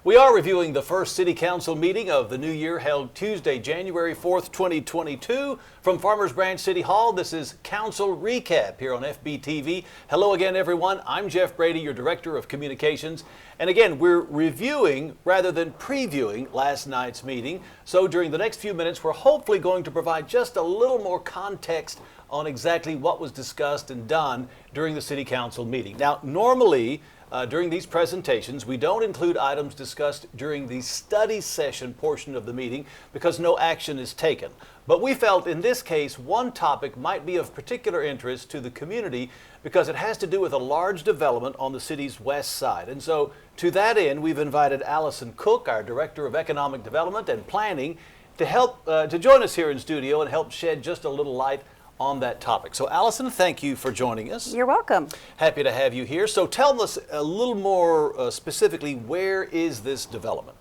We are reviewing the first City Council meeting of the new year held Tuesday, January 4th, 2022. From Farmers Branch City Hall, this is Council Recap here on FBTV. Hello again, everyone. I'm Jeff Brady, your Director of Communications. And again, we're reviewing rather than previewing last night's meeting. So during the next few minutes, we're hopefully going to provide just a little more context on exactly what was discussed and done during the City Council meeting. Now, normally, during these presentations, we don't include items discussed during the study session portion of the meeting because no action is taken. But we felt in this case, one topic might be of particular interest to the community because it has to do with a large development on the city's west side. And so to that end, we've invited Allison Cook, our Director of Economic Development and Planning, to help to join us here in studio and help shed just a little light on that topic. So Allison, thank you for joining us. You're welcome. Happy to have you here. So tell us a little more specifically, where is this development?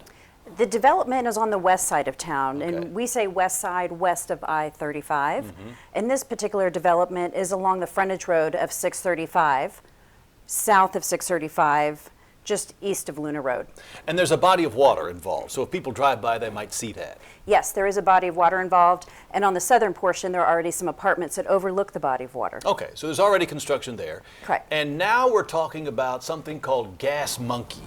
The development is on the west side of town, Okay. and we say west side, west of I-35. And this particular development is along the frontage road of 635, south of 635, just east of Luna Road. And there's a body of water involved, so if people drive by, they might see that. Yes, there is a body of water involved, and on the southern portion, there are already some apartments that overlook the body of water. Okay, so there's already construction there. Correct. And now we're talking about something called Gas Monkey.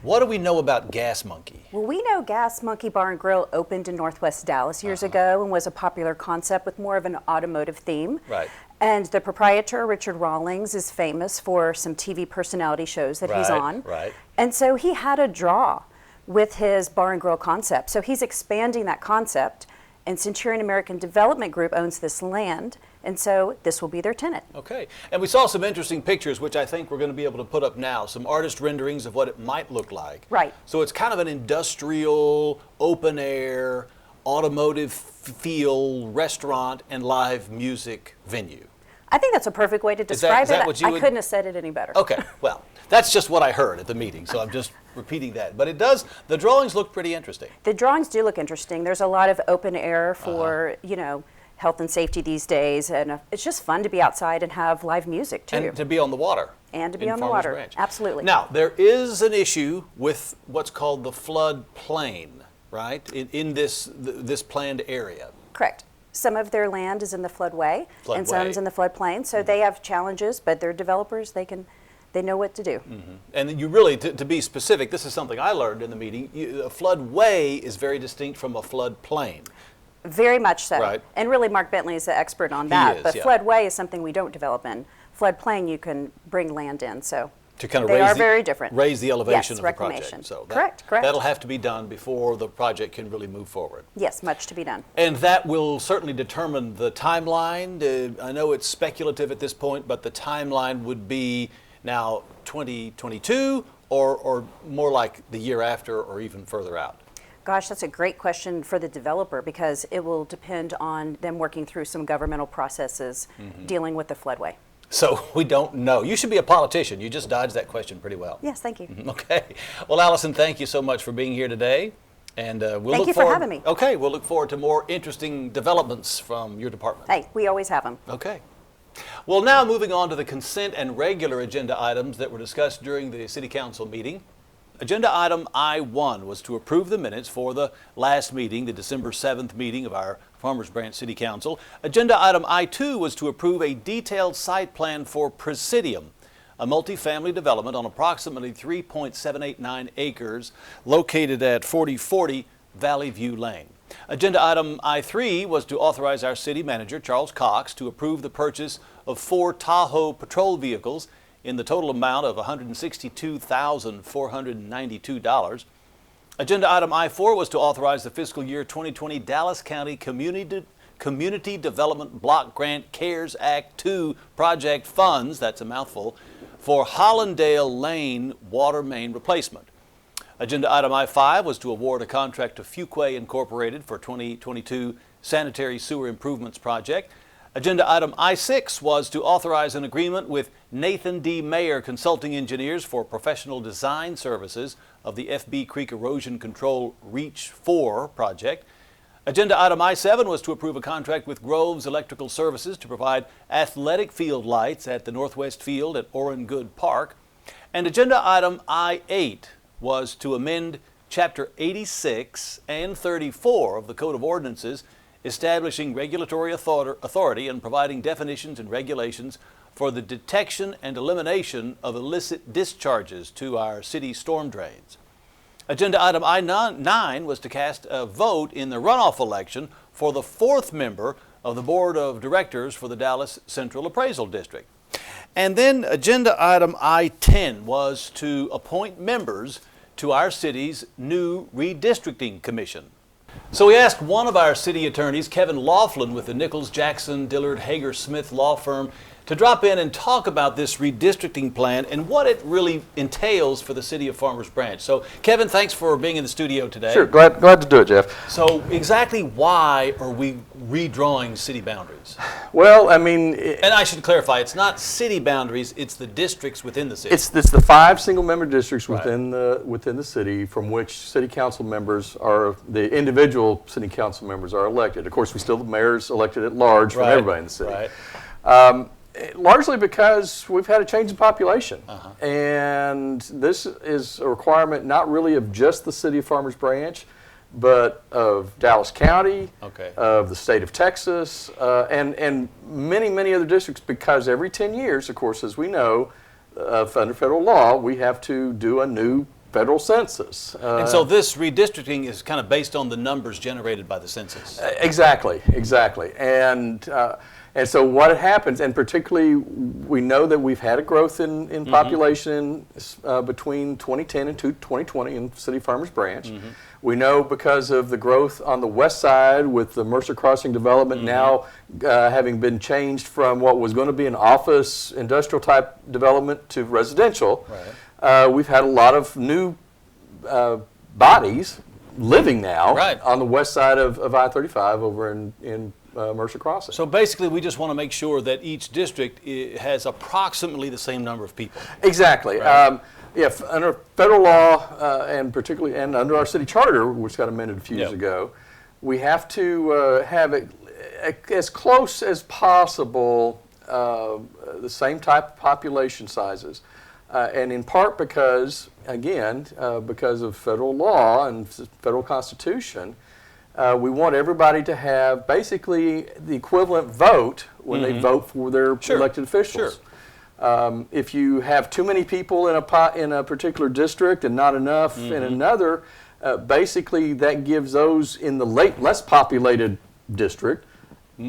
What do we know about Gas Monkey? Well, we know Gas Monkey Bar and Grill opened in Northwest Dallas years ago and was a popular concept with more of an automotive theme. Right. And the proprietor, Richard Rawlings, is famous for some TV personality shows that he's on. Right. And so he had a draw with his bar and grill concept. So he's expanding that concept, and Centurion American Development Group owns this land, and so this will be their tenant. Okay, and we saw some interesting pictures, which I think we're going to be able to put up now, some artist renderings of what it might look like. Right. So it's kind of an industrial, open-air, automotive feel restaurant and live music venue. I think that's a perfect way to describe is that it. what you I would- couldn't have said it any better. Okay, well, that's just what I heard at the meeting, so I'm just repeating that. But it does, the drawings look pretty interesting. The drawings do look interesting. There's a lot of open air for, you know, health and safety these days, and it's just fun to be outside and have live music too. And to be on the water. And to be in on the Farmers water, Branch. absolutely. Now, there is an issue with what's called the flood plain, right, in this planned area. Correct. Some of their land is in the floodway, and some's in the floodplain, so they have challenges, but they're developers, they know what to do. And you really, to be specific, this is something I learned in the meeting, a floodway is very distinct from a floodplain. Very much so. Right. And really, Mark Bentley is the expert on that. is, But yeah. floodway is something we don't develop in. Floodplain, you can bring land in, so To kind of they are very different. raise the elevation Yes, of the reclamation. project. So Correct. That'll have to be done before the project can really move forward. Yes, much to be done. And that will certainly determine the timeline. I know it's speculative at this point, but the timeline would be now 2022 or more like the year after or even further out. Gosh, that's a great question for the developer because it will depend on them working through some governmental processes dealing with the floodway. So we don't know. You should be a politician. You just dodged that question pretty well. Yes, thank you. Okay. Well, Allison, thank you so much for being here today. And we'll Thank look you forward, for having me. Okay, we'll look forward to more interesting developments from your department. Hey, we always have them. Okay. Well, now moving on to the consent and regular agenda items that were discussed during the City Council meeting. Agenda item I-1 was to approve the minutes for the last meeting, the December 7th meeting of our Farmers Branch City Council. Agenda item I-2 was to approve a detailed site plan for Presidium, a multifamily development on approximately 3.789 acres located at 4040 Valley View Lane. Agenda item I-3 was to authorize our city manager, Charles Cox, to approve the purchase of 4 Tahoe patrol vehicles in the total amount of $162,492. Agenda item I-4 was to authorize the fiscal year 2020 Dallas County Community Development Block Grant CARES Act 2 project funds, that's a mouthful, for Hollandale Lane water main replacement. Agenda item I-5 was to award a contract to Fuquay Incorporated for 2022 sanitary sewer improvements project. Agenda item I-6 was to authorize an agreement with Nathan D. Mayer Consulting Engineers for professional design services of the FB Creek Erosion Control Reach 4 project. Agenda item I-7 was to approve a contract with Groves Electrical Services to provide athletic field lights at the Northwest Field at Orrin Good Park. And agenda item I-8 was to amend Chapter 86 and 34 of the Code of Ordinances, establishing regulatory authority and providing definitions and regulations for the detection and elimination of illicit discharges to our city storm drains. Agenda item I-9 was to cast a vote in the runoff election for the 4th member of the Board of Directors for the Dallas Central Appraisal District. And then agenda item I-10 was to appoint members to our city's new redistricting commission. So we asked one of our city attorneys, Kevin Laughlin with the Nichols, Jackson, Dillard, Hager, Smith law firm, to drop in and talk about this redistricting plan and what it really entails for the city of Farmers Branch. So, Kevin, thanks for being in the studio today. Sure, glad to do it, Jeff. So, exactly why are we redrawing city boundaries? Well, I mean... and I should clarify, it's not city boundaries, it's the districts within the city. It's the 5 single-member districts Right. within the city from which city council members are, the individual city council members are elected. Of course, we still have mayors elected at large from Right. everybody in the city. Right. Largely because we've had a change in population. And this is a requirement not really of just the city of Farmers Branch, but of Dallas County, Okay. of the state of Texas, and many, many other districts, because every 10 years, of course, as we know, under federal law, we have to do a new federal census. And so this redistricting is kind of based on the numbers generated by the census. Exactly. And so what happens, and particularly we know that we've had a growth in population between 2010 and 2020 in City of Farmers Branch. We know because of the growth on the west side with the Mercer Crossing development now having been changed from what was going to be an office industrial type development to residential. Right. We've had a lot of new bodies living now Right. on the west side of I-35 over in Mercer Crossing. So basically, we just want to make sure that each district has approximately the same number of people. Exactly. Right. Under federal law and particularly and under our city charter, which got amended a few years Yep. ago, we have to have it as close as possible the same type of population sizes. And in part because, again, because of federal law and federal constitution, we want everybody to have basically the equivalent vote when they vote for their Sure. elected officials. If you have too many people in a particular district and not enough in another, basically that gives those in the less populated district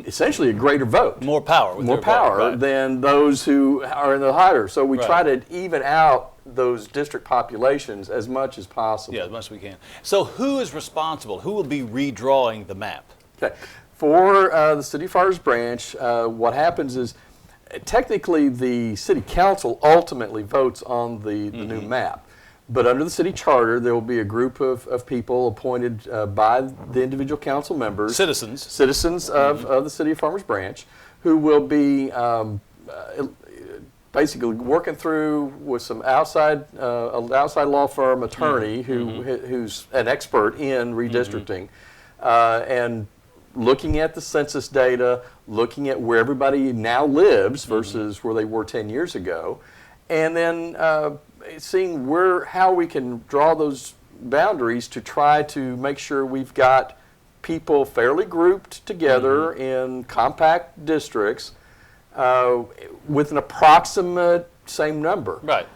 essentially a greater vote. More power. With More their vote, power right. than those who are in the higher. So we Right. try to even out those district populations as much as possible. Yeah, as much as we can. So who is responsible? Who will be redrawing the map? Okay. For the City of Farmers Branch, what happens is technically the City Council ultimately votes on the new map. But under the city charter, there will be a group of people appointed by the individual council members. Citizens of the City of Farmers Branch, who will be basically working through with some outside law firm attorney who's an expert in redistricting and looking at the census data, looking at where everybody now lives versus where they were 10 years ago, and then seeing how we can draw those boundaries to try to make sure we've got people fairly grouped together in compact districts with an approximate same number. Right.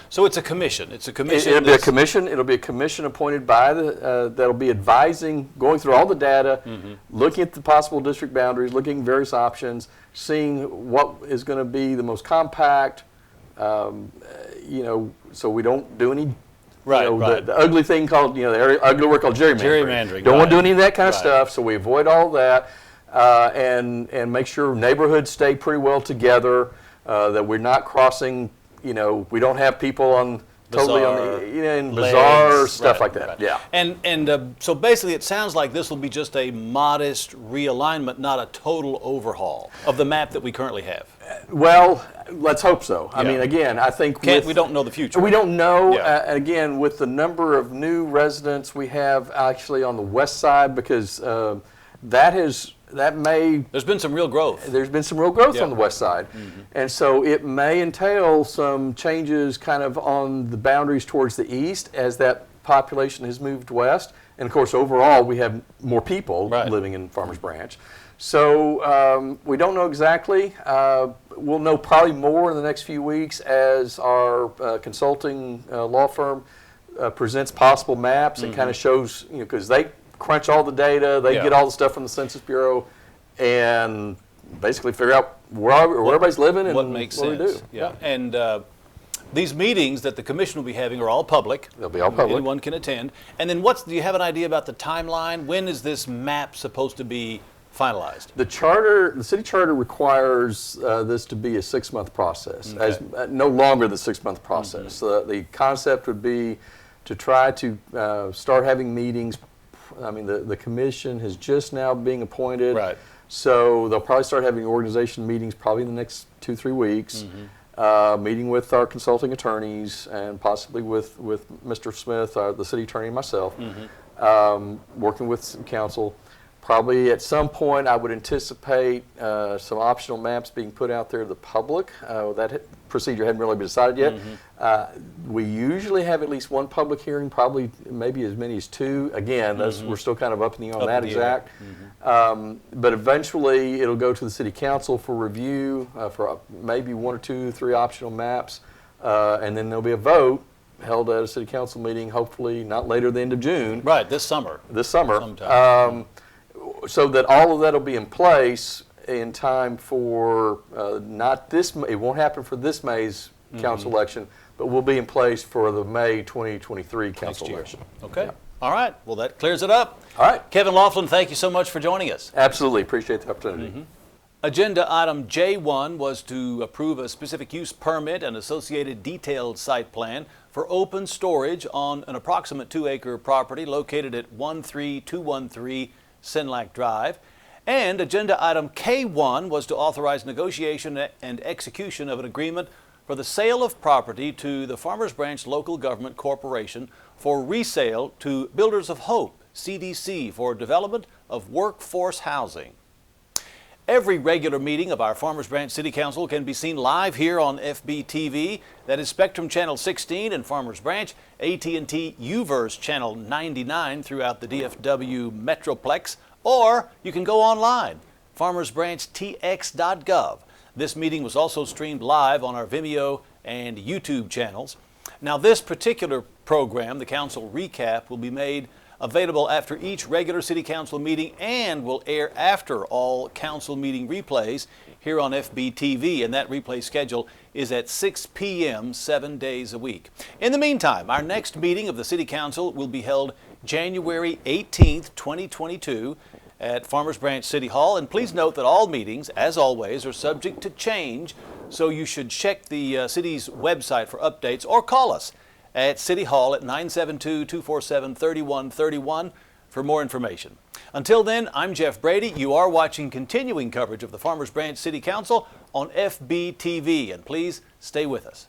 So it's a commission. It's a commission. It'll be a commission. It'll be a commission appointed by that'll be advising, going through all the data, looking at the possible district boundaries, looking at various options, seeing what is going to be the most compact. So we don't do any, the ugly thing called, the ugly word called gerrymandering. Don't want to do any of that kind of stuff. So we avoid all that, and make sure neighborhoods stay pretty well together. That we're not crossing. We don't have people on totally on Bazaar, the, in legs, bazaar, stuff right, like that. right. Yeah. And so basically it sounds like this will be just a modest realignment, not a total overhaul of the map that we currently have. Well, let's hope so. I Yeah. mean, again, I think We don't know the future. We don't know. Yeah. Again, with the number of new residents we have actually on the west side, because There's been some real growth. there's been some real growth Yeah. on the west side. And so it may entail some changes kind of on the boundaries towards the east as that population has moved west. And of course, overall, we have more people Right. living in Farmers Branch. So we don't know exactly. We'll know probably more in the next few weeks as our consulting law firm presents possible maps and kind of shows, because they crunch all the data, they Yeah. get all the stuff from the Census Bureau, and basically figure out where everybody's living and What makes what sense. we do. Yeah. And these meetings that the commission will be having are all public. They'll be all public. Anyone can attend. And then do you have an idea about the timeline? When is this map supposed to be finalized? The city charter requires this to be a 6-month process, Okay. as no longer the 6-month process. The concept would be to try to start having meetings. I mean, the commission is just now being appointed. Right. So they'll probably start having organization meetings probably in the next 2-3 weeks, meeting with our consulting attorneys and possibly with Mr. Smith, the city attorney, and myself, working with some council. Probably at some point, I would anticipate some optional maps being put out there to the public. That procedure hadn't really been decided yet. We usually have at least one public hearing, probably maybe as many as 2. Again, we're still kind of up in the air on Up that in the air. exact. But eventually, it'll go to the city council for review for maybe 1 or 2, 3 optional maps, and then there'll be a vote held at a city council meeting, hopefully not later than the end of June. Right, this summer. This summer. Sometime. So that all of that will be in place in time for it won't happen for this May's council election, but will be in place for the May 2023 council year. election. Okay. Yeah. All right. Well, that clears it up. All right. Kevin Laughlin, thank you so much for joining us. Absolutely. Appreciate the opportunity. Agenda item J1 was to approve a specific use permit and associated detailed site plan for open storage on an approximate 2-acre property located at 13213 Senlac Drive. And agenda item K1 was to authorize negotiation and execution of an agreement for the sale of property to the Farmers Branch Local Government Corporation for resale to Builders of Hope, CDC, for development of workforce housing. Every regular meeting of our Farmers Branch City Council can be seen live here on FBTV. That is Spectrum Channel 16 in Farmers Branch, AT&T UVerse Channel 99 throughout the DFW Metroplex, or you can go online, farmersbranchtx.gov. This meeting was also streamed live on our Vimeo and YouTube channels. Now, this particular program, the Council Recap, will be made available after each regular City Council meeting and will air after all council meeting replays here on FBTV, and that replay schedule is at 6 p.m. 7 days a week. In the meantime, our next meeting of the City Council will be held January 18th, 2022 at Farmers Branch City Hall, and please note that all meetings, as always, are subject to change, so you should check the city's website for updates or call us at City Hall at 972-247-3131 for more information. Until then, I'm Jeff Brady. You are watching continuing coverage of the Farmers Branch City Council on FBTV, and please stay with us.